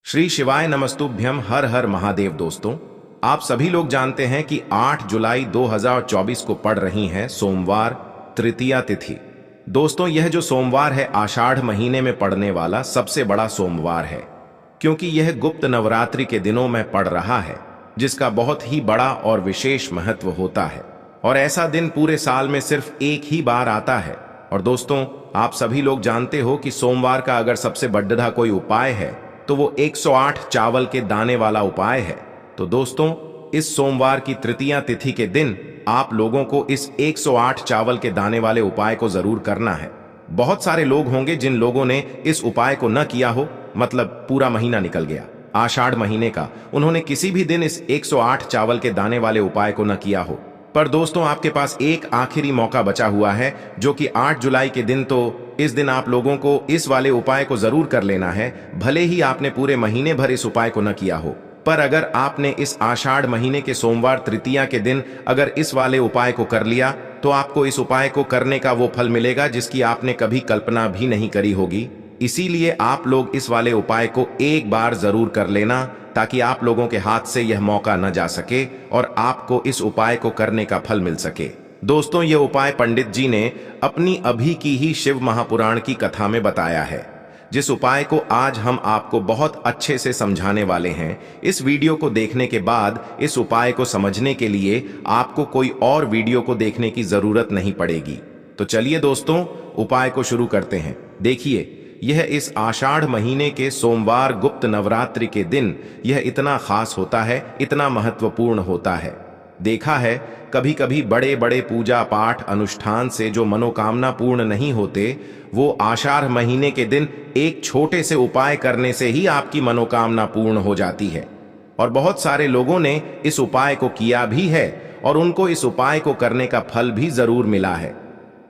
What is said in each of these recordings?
श्री शिवाय नमस्तुभ्यम। हर हर महादेव। दोस्तों, आप सभी लोग जानते हैं कि 8 जुलाई 2024 को पड़ रही है सोमवार तृतीया तिथि। दोस्तों, यह जो सोमवार है आषाढ़ महीने में पड़ने वाला सबसे बड़ा सोमवार है, क्योंकि यह गुप्त नवरात्रि के दिनों में पड़ रहा है, जिसका बहुत ही बड़ा और विशेष महत्व होता है। और ऐसा दिन पूरे साल में सिर्फ एक ही बार आता है। और दोस्तों, आप सभी लोग जानते हो कि सोमवार का अगर सबसे बड़ा कोई उपाय है तो वो 108 चावल के दाने वाला उपाय है। तो दोस्तों, इस सोमवार की तृतीया तिथि के दिन आप लोगों को इस 108 चावल के दाने वाले उपाय को जरूर करना है। बहुत सारे लोग होंगे जिन लोगों ने इस उपाय को न किया हो, मतलब पूरा महीना निकल गया आषाढ़ महीने का, उन्होंने किसी भी दिन इस 108 चावल के दाने वाले उपाय को न किया हो। पर दोस्तों, आपके पास एक आखिरी मौका बचा हुआ है, जो कि 8 जुलाई के दिन। तो इस दिन आप लोगों को इस वाले उपाय को जरूर कर लेना है, भले ही आपने पूरे महीने भर इस उपाय को न किया हो। पर अगर आपने इस आषाढ़ महीने के सोमवार तृतीया के दिन अगर इस वाले उपाय को कर लिया, तो आपको इस उपाय को करने का वो फल मिलेगा जिसकी आपने कभी कल्पना भी नहीं करी होगी। इसीलिए आप लोग इस वाले उपाय को एक बार जरूर कर लेना, ताकि आप लोगों के हाथ से यह मौका न जा सके और आपको इस उपाय को करने का फल मिल सके। दोस्तों, यह उपाय पंडित जी ने अपनी अभी की ही शिव महापुराण की कथा में बताया है, जिस उपाय को आज हम आपको बहुत अच्छे से समझाने वाले हैं। इस वीडियो को देखने के बाद इस उपाय को समझने के लिए आपको कोई और वीडियो को देखने की जरूरत नहीं पड़ेगी। तो चलिए दोस्तों, उपाय को शुरू करते हैं। देखिए, यह इस आषाढ़ महीने के सोमवार गुप्त नवरात्रि के दिन यह इतना खास होता है, इतना महत्वपूर्ण होता है। देखा है, कभी कभी बड़े बड़े पूजा पाठ अनुष्ठान से जो मनोकामना पूर्ण नहीं होते, वो आषाढ़ महीने के दिन एक छोटे से उपाय करने से ही आपकी मनोकामना पूर्ण हो जाती है। और बहुत सारे लोगों ने इस उपाय को किया भी है और उनको इस उपाय को करने का फल भी जरूर मिला है।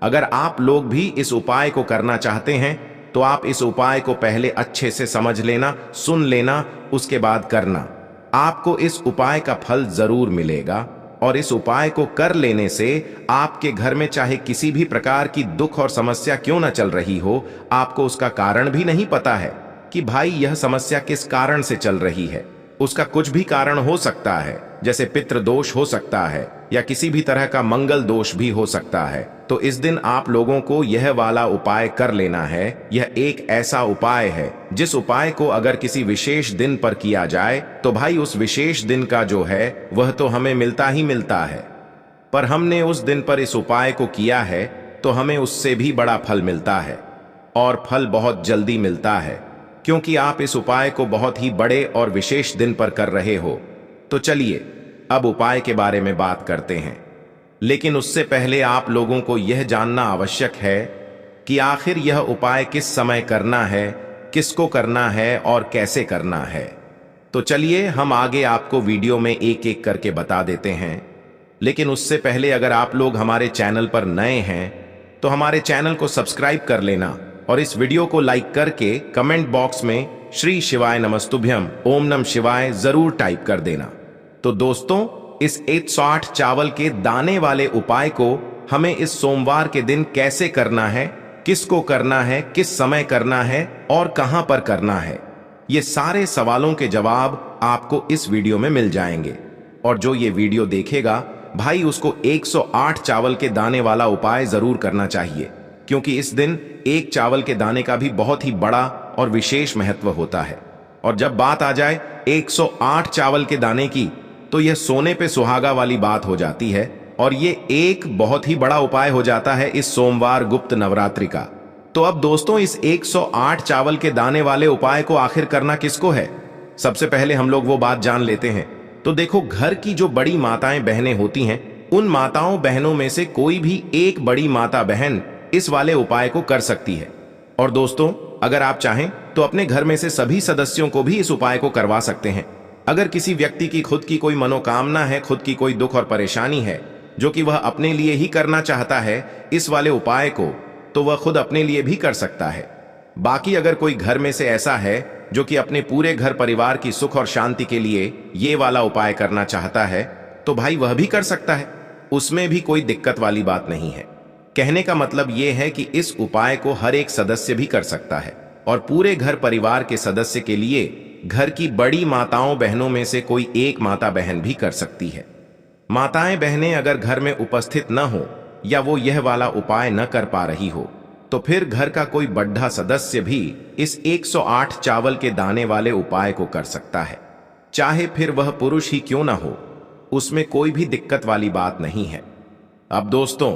अगर आप लोग भी इस उपाय को करना चाहते हैं, तो आप इस उपाय को पहले अच्छे से समझ लेना, सुन लेना, उसके बाद करना। आपको इस उपाय का फल जरूर मिलेगा। और इस उपाय को कर लेने से आपके घर में चाहे किसी भी प्रकार की दुख और समस्या क्यों न चल रही हो, आपको उसका कारण भी नहीं पता है कि भाई यह समस्या किस कारण से चल रही है। उसका कुछ भी कारण हो सकता है, जैसे पितृ दोष हो सकता है या किसी भी तरह का मंगल दोष भी हो सकता है। तो इस दिन आप लोगों को यह वाला उपाय कर लेना है। यह एक ऐसा उपाय है जिस उपाय को अगर किसी विशेष दिन पर किया जाए, तो भाई उस विशेष दिन का जो है वह तो हमें मिलता ही मिलता है। पर हमने उस दिन पर इस उपाय को किया है तो हमें उससे भी बड़ा फल मिलता है, और फल बहुत जल्दी मिलता है, क्योंकि आप इस उपाय को बहुत ही बड़े और विशेष दिन पर कर रहे हो। तो चलिए अब उपाय के बारे में बात करते हैं। लेकिन उससे पहले आप लोगों को यह जानना आवश्यक है कि आखिर यह उपाय किस समय करना है, किसको करना है और कैसे करना है। तो चलिए हम आगे आपको वीडियो में एक एक करके बता देते हैं। लेकिन उससे पहले अगर आप लोग हमारे चैनल पर नए हैं, तो हमारे चैनल को सब्सक्राइब कर लेना और इस वीडियो को लाइक करके कमेंट बॉक्स में श्री शिवाय नमस्तुभ्यम ओम नमः शिवाय जरूर टाइप कर देना। तो दोस्तों, इस 108 चावल के दाने वाले उपाय को हमें इस सोमवार के दिन कैसे करना है, किसको करना है, किस समय करना है और कहां पर करना है, ये सारे सवालों के जवाब आपको इस वीडियो में मिल जाएंगे। और जो ये वीडियो देखेगा भाई, उसको 108 चावल के दाने वाला उपाय जरूर करना चाहिए, क्योंकि इस दिन एक चावल के दाने का भी बहुत ही बड़ा और विशेष महत्व होता है। और जब बात आ जाए 108 चावल के दाने की, तो यह सोने पे सुहागा वाली बात हो जाती है, और ये एक बहुत ही बड़ा उपाय हो जाता है इस सोमवार गुप्त नवरात्रि का। तो अब दोस्तों, इस 108 चावल के दाने वाले उपाय को आखिर करना किसको है, सबसे पहले हम लोग वो बात जान लेते हैं। तो देखो, घर की जो बड़ी माताएं बहनें होती हैं, उन माताओं बहनों में से कोई भी एक बड़ी माता बहन इस वाले उपाय को कर सकती है। और दोस्तों, अगर आप चाहें तो अपने घर में से सभी सदस्यों को भी इस उपाय को करवा सकते हैं। अगर किसी व्यक्ति की खुद की कोई मनोकामना है, खुद की कोई दुख और परेशानी है, जो कि वह अपने लिए ही करना चाहता है इस वाले उपाय को, तो वह खुद अपने लिए भी कर सकता है। बाकी अगर कोई घर में से ऐसा है जो कि अपने पूरे घर परिवार की सुख और शांति के लिए ये वाला उपाय करना चाहता है, तो भाई वह भी कर सकता है। उसमें भी कोई दिक्कत वाली बात नहीं है। कहने का मतलब यह है कि इस उपाय को हर एक सदस्य भी कर सकता है, और पूरे घर परिवार के सदस्य के लिए घर की बड़ी माताओं बहनों में से कोई एक माता बहन भी कर सकती है। माताएं बहनें अगर घर में उपस्थित न हो या वो यह वाला उपाय न कर पा रही हो तो फिर घर का कोई बड़ा सदस्य भी इस 108 चावल के दाने वाले उपाय को कर सकता है, चाहे फिर वह पुरुष ही क्यों ना हो। उसमें कोई भी दिक्कत वाली बात नहीं है। अब दोस्तों,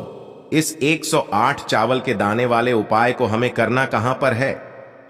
इस 108 चावल के दाने वाले उपाय को हमें करना कहां पर है?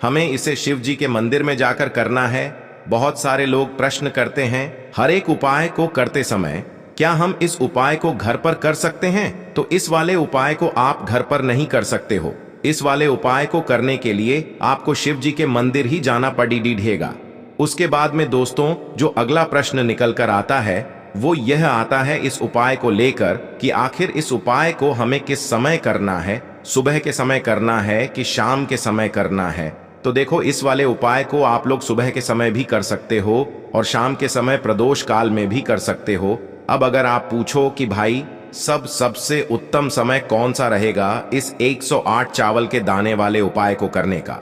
हमें इसे शिव जी के मंदिर में जाकर करना है। बहुत सारे लोग प्रश्न करते हैं, हर एक उपाय को करते समय क्या हम इस उपाय को घर पर कर सकते हैं? तो इस वाले उपाय को आप घर पर नहीं कर सकते हो। इस वाले उपाय को करने के लिए आपको शिव जी के मंदिर ही जाना पड़ेगा। उसके बाद में दोस्तों, जो अगला प्रश्न निकल कर आता है वो यह आता है इस उपाय को लेकर कि आखिर इस उपाय को हमें किस समय करना है, सुबह के समय करना है कि शाम के समय करना है। तो देखो, इस वाले उपाय को आप लोग सुबह के समय भी कर सकते हो और शाम के समय प्रदोष काल में भी कर सकते हो। अब अगर आप पूछो कि भाई सबसे उत्तम समय कौन सा रहेगा इस 108 चावल के दाने वाले उपाय को करने का,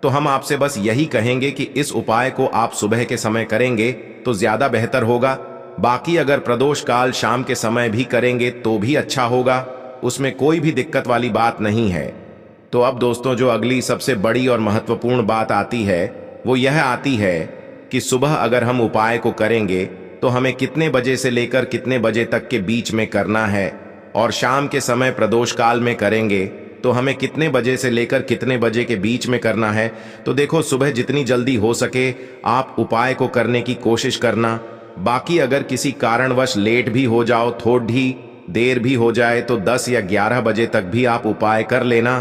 तो हम आपसे बस यही कहेंगे कि इस उपाय को आप सुबह के समय करेंगे तो ज्यादा बेहतर होगा। बाकी अगर प्रदोष काल शाम के समय भी करेंगे तो भी अच्छा होगा, उसमें कोई भी दिक्कत वाली बात नहीं है। तो अब दोस्तों, जो अगली सबसे बड़ी और महत्वपूर्ण बात आती है वो यह आती है कि सुबह अगर हम उपाय को करेंगे तो हमें कितने बजे से लेकर कितने बजे तक के बीच में करना है, और शाम के समय प्रदोष काल में करेंगे तो हमें कितने बजे से लेकर कितने बजे के बीच में करना है। तो देखो, सुबह जितनी जल्दी हो सके आप उपाय को करने की कोशिश करना। बाकी अगर किसी कारणवश लेट भी हो जाओ, थोड़ी देर भी हो जाए तो 10 या 11 बजे तक भी आप उपाय कर लेना,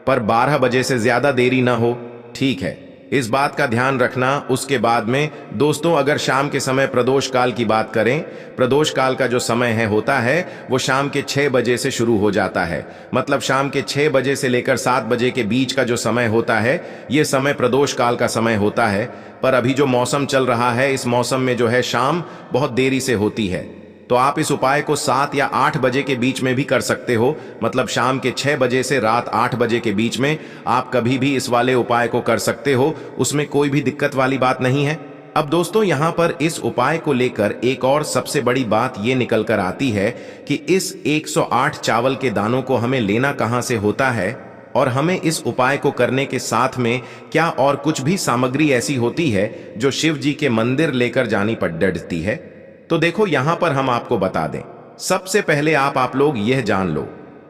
पर 12 बजे से ज्यादा देरी ना हो, ठीक है? इस बात का ध्यान रखना। उसके बाद में दोस्तों, अगर शाम के समय प्रदोष काल की बात करें, प्रदोष काल का जो समय होता है वो शाम के 6 बजे से शुरू हो जाता है। मतलब शाम के 6 बजे से लेकर 7 बजे के बीच का जो समय होता है ये समय प्रदोष काल का समय होता है। पर अभी जो मौसम चल रहा है, इस मौसम में जो है शाम बहुत देरी से होती है, तो आप इस उपाय को 7 या 8 बजे के बीच में भी कर सकते हो। मतलब शाम के 6 बजे से रात 8 बजे के बीच में आप कभी भी इस वाले उपाय को कर सकते हो, उसमें कोई भी दिक्कत वाली बात नहीं है। अब दोस्तों, यहाँ पर इस उपाय को लेकर एक और सबसे बड़ी बात ये निकल कर आती है कि इस 108 चावल के दानों को हमें लेना कहाँ से होता है, और हमें इस उपाय को करने के साथ में क्या और कुछ भी सामग्री ऐसी होती है जो शिव जी के मंदिर लेकर जानी पड़ती है। तो देखो, यहां पर हम आपको बता दें। सबसे पहले आप लोग यह जान लो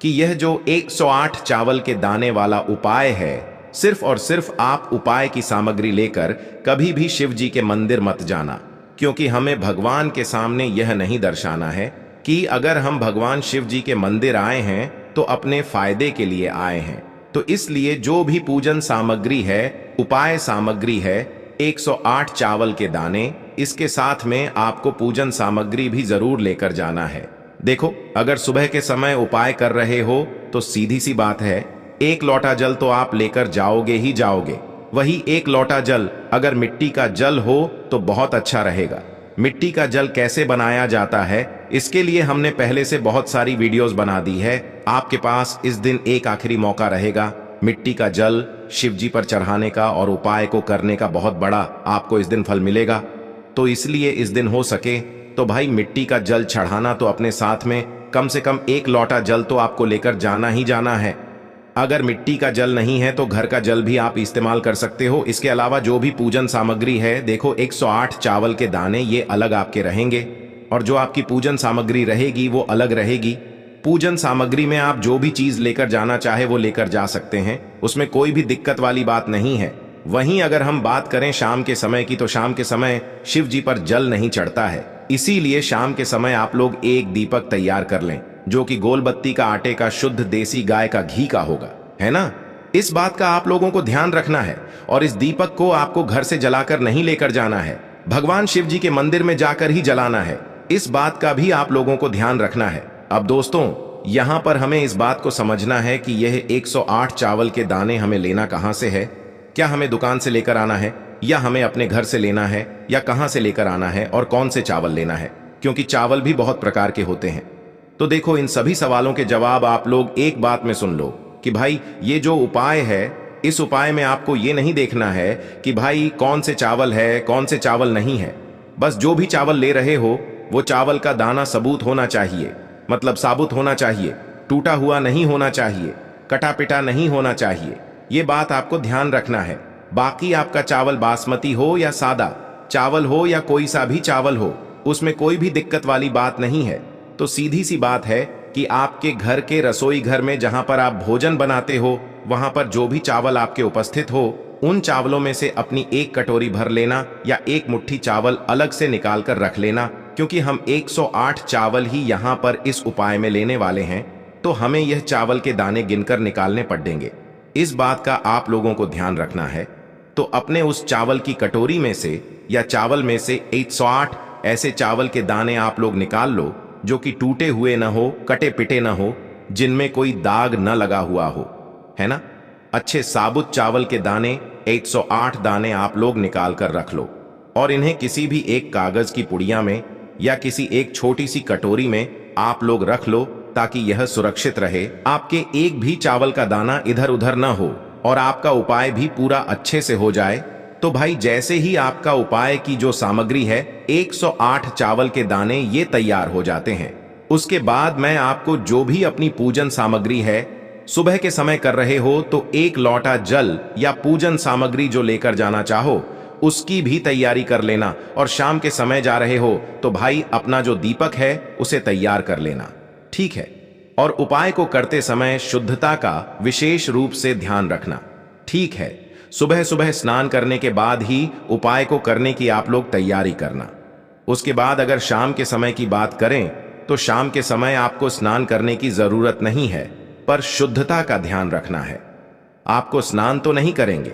कि यह जो 108 चावल के दाने वाला उपाय है, सिर्फ और सिर्फ आप उपाय की सामग्री लेकर कभी भी शिव जी के मंदिर मत जाना, क्योंकि हमें भगवान के सामने यह नहीं दर्शाना है कि अगर हम भगवान शिव जी के मंदिर आए हैं तो अपने फायदे के लिए आए हैं। तो इसलिए जो भी पूजन सामग्री है, उपाय सामग्री है, 108 चावल के दाने, इसके साथ में आपको पूजन सामग्री भी जरूर लेकर जाना है। देखो, अगर सुबह के समय उपाय कर रहे हो तो सीधी सी बात है, 1 लोटा जल तो आप लेकर जाओगे ही जाओगे। वही 1 लोटा जल अगर मिट्टी का जल हो तो बहुत अच्छा रहेगा। मिट्टी का जल कैसे बनाया जाता है, इसके लिए हमने पहले से बहुत सारी वीडियोस बना दी है। आपके पास इस दिन एक आखिरी मौका रहेगा मिट्टी का जल शिव जी पर चढ़ाने का और उपाय को करने का। बहुत बड़ा आपको इस दिन फल मिलेगा। तो इसलिए इस दिन हो सके तो भाई मिट्टी का जल चढ़ाना तो अपने साथ में कम से कम 1 लोटा जल तो आपको लेकर जाना ही जाना है। अगर मिट्टी का जल नहीं है तो घर का जल भी आप इस्तेमाल कर सकते हो। इसके अलावा जो भी पूजन सामग्री है, देखो 108 चावल के दाने ये अलग आपके रहेंगे, और जो आपकी पूजन सामग्री रहेगी वो अलग रहेगी। पूजन सामग्री में आप जो भी चीज लेकर जाना चाहे वो लेकर जा सकते हैं, उसमें कोई भी दिक्कत वाली बात नहीं है। वहीं अगर हम बात करें शाम के समय की, तो शाम के समय शिव जी पर जल नहीं चढ़ता है, इसीलिए शाम के समय आप लोग एक दीपक तैयार कर लें जो कि गोलबत्ती का आटे का शुद्ध देसी गाय का घी का होगा, है ना? इस बात का आप लोगों को ध्यान रखना है। और इस दीपक को आपको घर से जलाकर नहीं लेकर जाना है, भगवान शिव जी के मंदिर में जाकर ही जलाना है। इस बात का भी आप लोगों को ध्यान रखना है। अब दोस्तों, यहां पर हमें इस बात को समझना है कि यह 108 चावल के दाने हमें लेना कहां से है। क्या हमें दुकान से लेकर आना है, या हमें अपने घर से लेना है, या कहां से लेकर आना है, और कौन से चावल लेना है, क्योंकि चावल भी बहुत प्रकार के होते हैं। तो देखो, इन सभी सवालों के जवाब आप लोग एक बात में सुन लो कि भाई ये जो उपाय है इस उपाय में आपको ये नहीं देखना है कि भाई कौन से चावल है कौन से चावल नहीं है। बस जो भी चावल ले रहे हो वो चावल का दाना सबूत होना चाहिए, मतलब साबुत होना चाहिए, टूटा हुआ नहीं होना चाहिए, कटा पिटा नहीं होना चाहिए। ये बात आपको ध्यान रखना है। बाकी आपका चावल बासमती हो या सादा चावल हो या कोई सा भी चावल हो, उसमें कोई भी दिक्कत वाली बात नहीं है। तो सीधी सी बात है कि आपके घर के रसोई घर में जहां पर आप भोजन बनाते हो वहां पर जो भी चावल आपके उपस्थित हो उन चावलों में से अपनी एक कटोरी भर लेना या एक मुट्ठी चावल अलग से निकाल कर रख लेना, क्योंकि हम 108 चावल ही यहाँ पर इस उपाय में लेने वाले हैं, तो हमें यह चावल के दाने गिनकर निकालने पड़ेंगे। इस बात का आप लोगों को ध्यान रखना है। तो अपने उस चावल की कटोरी में से या चावल में से 108 ऐसे चावल के दाने आप लोग निकाल लो जो कि टूटे हुए न हो, कटे पिटे न हो, जिनमें कोई दाग न लगा हुआ हो, है ना। अच्छे साबुत चावल के दाने 108 दाने आप लोग निकाल कर रख लो और इन्हें किसी भी एक कागज की पुड़िया में या किसी एक छोटी सी कटोरी में आप लोग रख लो, ताकि यह सुरक्षित रहे, आपके एक भी चावल का दाना इधर उधर ना हो और आपका उपाय भी पूरा अच्छे से हो जाए। तो भाई जैसे ही आपका उपाय की जो सामग्री है 108 चावल के दाने ये तैयार हो जाते हैं, उसके बाद मैं आपको जो भी अपनी पूजन सामग्री है सुबह के समय कर रहे हो तो एक लोटा जल या पूजन सामग्री जो लेकर जाना चाहो उसकी भी तैयारी कर लेना, और शाम के समय जा रहे हो तो भाई अपना जो दीपक है उसे तैयार कर लेना, ठीक है। और उपाय को करते समय शुद्धता का विशेष रूप से ध्यान रखना, ठीक है। सुबह सुबह स्नान करने के बाद ही उपाय को करने की आप लोग तैयारी करना। उसके बाद अगर शाम के समय की बात करें तो शाम के समय आपको स्नान करने की जरूरत नहीं है, पर शुद्धता का ध्यान रखना है। आपको स्नान तो नहीं करेंगे,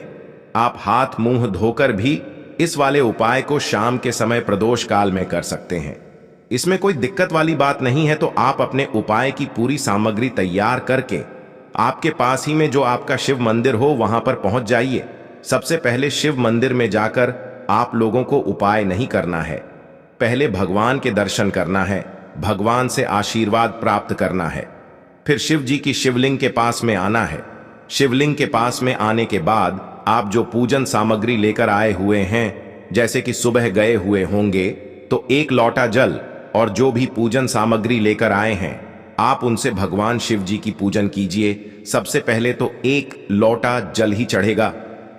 आप हाथ मुंह धोकर भी इस वाले उपाय को शाम के समय प्रदोष काल में कर सकते हैं। इसमें कोई दिक्कत वाली बात नहीं है। तो आप अपने उपाय की पूरी सामग्री तैयार करके आपके पास ही में जो आपका शिव मंदिर हो वहां पर पहुंच जाइए। सबसे पहले शिव मंदिर में जाकर आप लोगों को उपाय नहीं करना है, पहले भगवान के दर्शन करना है, भगवान से आशीर्वाद प्राप्त करना है। फिर शिव जी की शिवलिंग के पास में आना है। शिवलिंग के पास में आने के बाद आप जो पूजन सामग्री लेकर आए हुए हैं, जैसे कि सुबह गए हुए होंगे तो एक लोटा जल और जो भी पूजन सामग्री लेकर आए हैं आप उनसे भगवान शिव जी की पूजन कीजिए। सबसे पहले तो एक लोटा जल ही चढ़ेगा,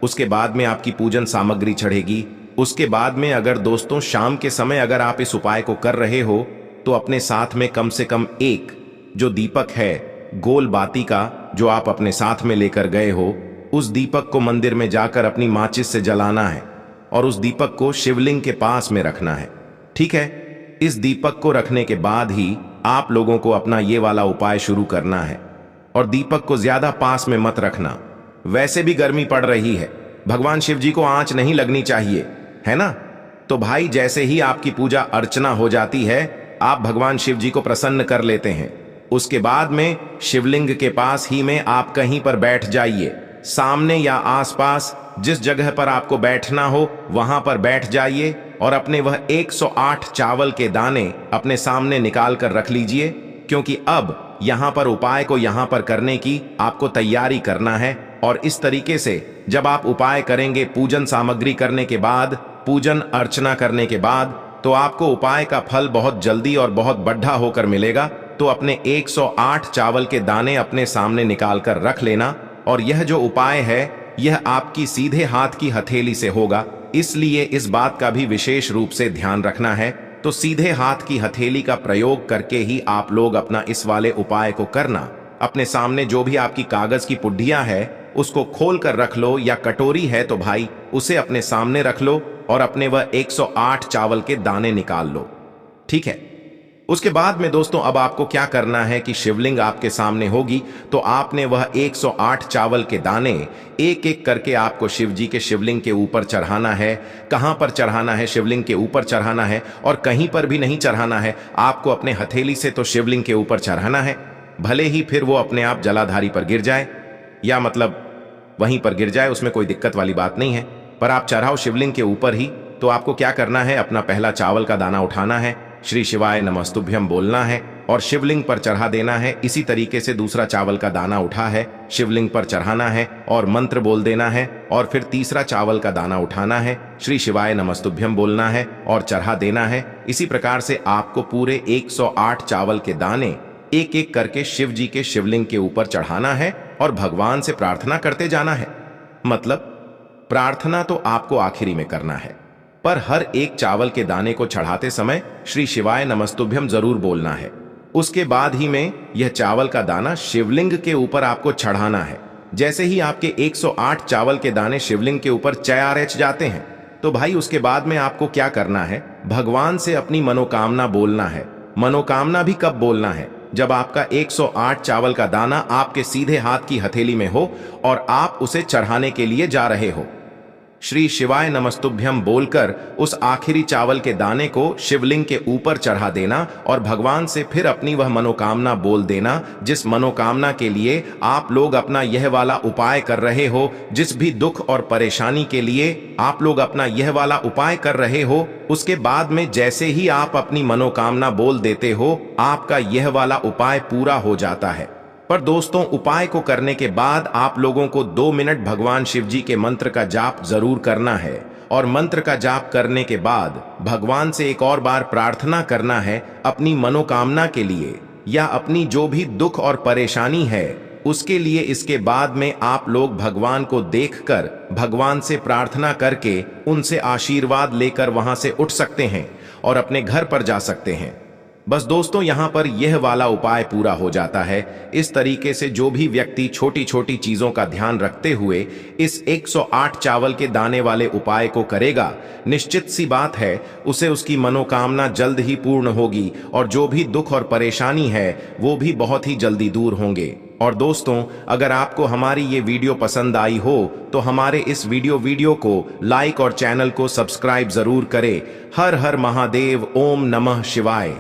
उसके बाद में आपकी पूजन सामग्री चढ़ेगी। उसके बाद में अगर दोस्तों शाम के समय अगर आप इस उपाय को कर रहे हो तो अपने साथ में कम से कम एक जो दीपक है गोल बाती का जो आप अपने साथ में लेकर गए हो, उस दीपक को मंदिर में जाकर अपनी माचिस से जलाना है और उस दीपक को शिवलिंग के पास में रखना है, ठीक है। इस दीपक को रखने के बाद ही आप लोगों को अपना ये वाला उपाय शुरू करना है। और दीपक को ज्यादा पास में मत रखना, वैसे भी गर्मी पड़ रही है, भगवान शिव जी को आंच नहीं लगनी चाहिए, है ना। तो भाई जैसे ही आपकी पूजा अर्चना हो जाती है आप भगवान शिव जी को प्रसन्न कर लेते हैं। उसके बाद में शिवलिंग के पास ही में आप कहीं पर बैठ जाइए, सामने या आसपास जिस जगह पर आपको बैठना हो वहां पर बैठ जाइए और अपने वह 108 चावल के दाने अपने सामने निकाल कर रख लीजिए, क्योंकि अब यहां पर उपाय को यहां पर करने की आपको तैयारी करना है। और इस तरीके से जब आप उपाय करेंगे पूजन सामग्री करने के बाद, पूजन अर्चना करने के बाद, तो आपको उपाय का फल बहुत जल्दी और बहुत बढ़ा होकर मिलेगा। तो अपने 108 चावल के दाने अपने सामने निकाल कर रख लेना। और यह जो उपाय है यह आपकी सीधे हाथ की हथेली से होगा, इसलिए इस बात का भी विशेष रूप से ध्यान रखना है। तो सीधे हाथ की हथेली का प्रयोग करके ही आप लोग अपना इस वाले उपाय को करना। अपने सामने जो भी आपकी कागज की पुड्डियां है उसको खोल कर रख लो, या कटोरी है तो भाई उसे अपने सामने रख लो और अपने वह 108 चावल के दाने निकाल लो, ठीक है। उसके बाद में दोस्तों अब आपको क्या करना है कि शिवलिंग आपके सामने होगी तो आपने वह 108 चावल के दाने एक एक करके आपको शिव जी के शिवलिंग के ऊपर चढ़ाना है। कहां पर चढ़ाना है? शिवलिंग के ऊपर चढ़ाना है, और कहीं पर भी नहीं चढ़ाना है। आपको अपने हथेली से तो शिवलिंग के ऊपर चढ़ाना है, भले ही फिर वो अपने आप जलाधारी पर गिर जाए, या मतलब वहीं पर गिर जाए, उसमें कोई दिक्कत वाली बात नहीं है, पर आप चढ़ाओ शिवलिंग के ऊपर ही। तो आपको क्या करना है, अपना पहला चावल का दाना उठाना है, श्री शिवाय नमस्तुभ्यम बोलना है, और शिवलिंग पर चढ़ा देना है। इसी तरीके से दूसरा चावल का दाना उठा है, शिवलिंग पर चढ़ाना है और मंत्र बोल देना है, और फिर तीसरा चावल का दाना उठाना है, श्री शिवाय नमस्तुभ्यम बोलना है और चढ़ा देना है। इसी प्रकार से आपको पूरे 108 चावल के दाने एक एक करके शिव जी के शिवलिंग के ऊपर चढ़ाना है और भगवान से प्रार्थना करते जाना है। मतलब प्रार्थना तो आपको आखिरी में करना है, पर हर एक चावल के दाने को चढ़ाते समय श्री शिवाय नमस्तुभ्यम जरूर बोलना है। उसके बाद ही में यह चावल का दाना शिवलिंग के ऊपर आपको चढ़ाना है। जैसे ही आपके 108 चावल के दाने शिवलिंग के ऊपर चयारच जाते हैं, तो भाई उसके बाद में आपको क्या करना है, भगवान से अपनी मनोकामना बोलना है। मनोकामना भी कब बोलना है, जब आपका 108 चावल का दाना आपके सीधे हाथ की हथेली में हो और आप उसे चढ़ाने के लिए जा रहे हो। श्री शिवाय नमस्तुभ्यम बोलकर उस आखिरी चावल के दाने को शिवलिंग के ऊपर चढ़ा देना और भगवान से फिर अपनी वह मनोकामना बोल देना, जिस मनोकामना के लिए आप लोग अपना यह वाला उपाय कर रहे हो। जिस भी दुख और परेशानी के लिए आप लोग अपना यह वाला उपाय कर रहे हो, उसके बाद में जैसे ही आप अपनी मनोकामना बोल देते हो, आपका यह वाला उपाय पूरा हो जाता है। पर दोस्तों, उपाय को करने के बाद आप लोगों को 2 मिनट भगवान शिव जी के मंत्र का जाप जरूर करना है, और मंत्र का जाप करने के बाद भगवान से एक और बार प्रार्थना करना है अपनी मनोकामना के लिए या अपनी जो भी दुख और परेशानी है उसके लिए। इसके बाद में आप लोग भगवान को देखकर भगवान से प्रार्थना करके उनसे आशीर्वाद लेकर वहां से उठ सकते हैं और अपने घर पर जा सकते हैं। बस दोस्तों, यहाँ पर यह वाला उपाय पूरा हो जाता है। इस तरीके से जो भी व्यक्ति छोटी छोटी चीजों का ध्यान रखते हुए इस 108 चावल के दाने वाले उपाय को करेगा, निश्चित सी बात है उसे उसकी मनोकामना जल्द ही पूर्ण होगी और जो भी दुख और परेशानी है वो भी बहुत ही जल्दी दूर होंगे। और दोस्तों, अगर आपको हमारी ये वीडियो पसंद आई हो तो हमारे इस वीडियो को लाइक और चैनल को सब्सक्राइब जरूर करें। हर हर महादेव, ओम नमः शिवाय।